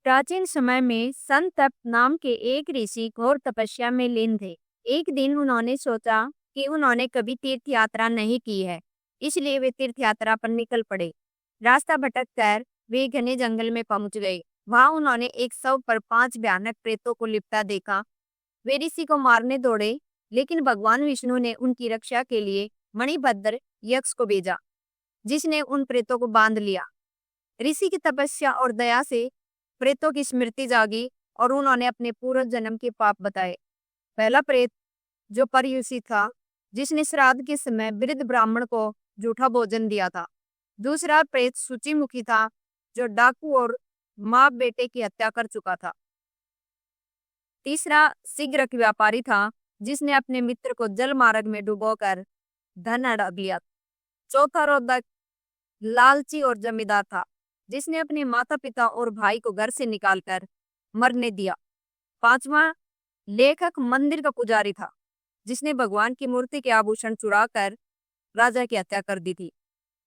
प्राचीन समय में संतप नाम के एक ऋषि घोर तपस्या में लीन थे। एक दिन उन्होंने सोचा कि उन्होंने कभी तीर्थ यात्रा नहीं की है, इसलिए वे तीर्थ यात्रा पर निकल पड़े। रास्ता भटक कर वे घने जंगल में पहुंच गए। वहां उन्होंने एक शव पर 5 भयानक प्रेतों को लिपटा देखा। वे ऋषि को मारने दौड़े, लेकिन भगवान विष्णु ने उनकी रक्षा के लिए मणिभद्र यक्ष को भेजा, जिसने उन प्रेतों को बांध लिया। ऋषि की तपस्या और दया से प्रेतों की स्मृति जागी और उन्होंने अपने पूर्व जन्म के पाप बताए। पहला प्रेत जो परयुषी था, जिसने श्राद्ध के समय वृद्ध ब्राह्मण को झूठा भोजन दिया था। दूसरा प्रेत सूचीमुखी था, जो डाकू और माँ बेटे की हत्या कर चुका था। तीसरा शीघ्र व्यापारी था, जिसने अपने मित्र को जल मार्ग में डुबोकर धन हड़प लिया। चौथा रोदक लालची और जमींदार था, जिसने अपने माता पिता और भाई को घर से निकालकर मरने दिया। पांचवा लेखक मंदिर का पुजारी था, जिसने भगवान की मूर्ति के आभूषण चुराकर राजा की हत्या कर दी थी।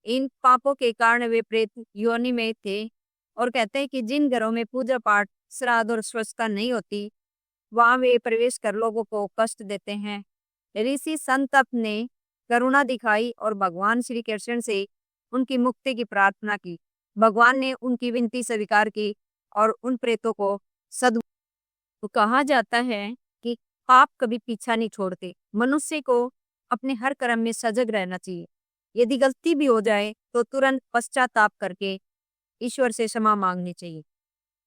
इन पापों के कारण वे प्रेत योनि में थे और कहते हैं कि जिन घरों में पूजा पाठ, श्राद्ध और स्वच्छता नहीं होती, वहां वे प्रवेश कर लोगों को कष्ट देते हैं। ऋषि संतप ने करुणा दिखाई और भगवान श्री कृष्ण से उनकी मुक्ति की प्रार्थना की। भगवान ने उनकी विनती स्वीकार की और उन प्रेतों को सद कहा जाता है कि पाप कभी पीछा नहीं छोड़ते। मनुष्य को अपने हर कर्म में सजग रहना चाहिए। यदि गलती भी हो जाए तो तुरंत पश्चाताप करके ईश्वर से क्षमा मांगनी चाहिए।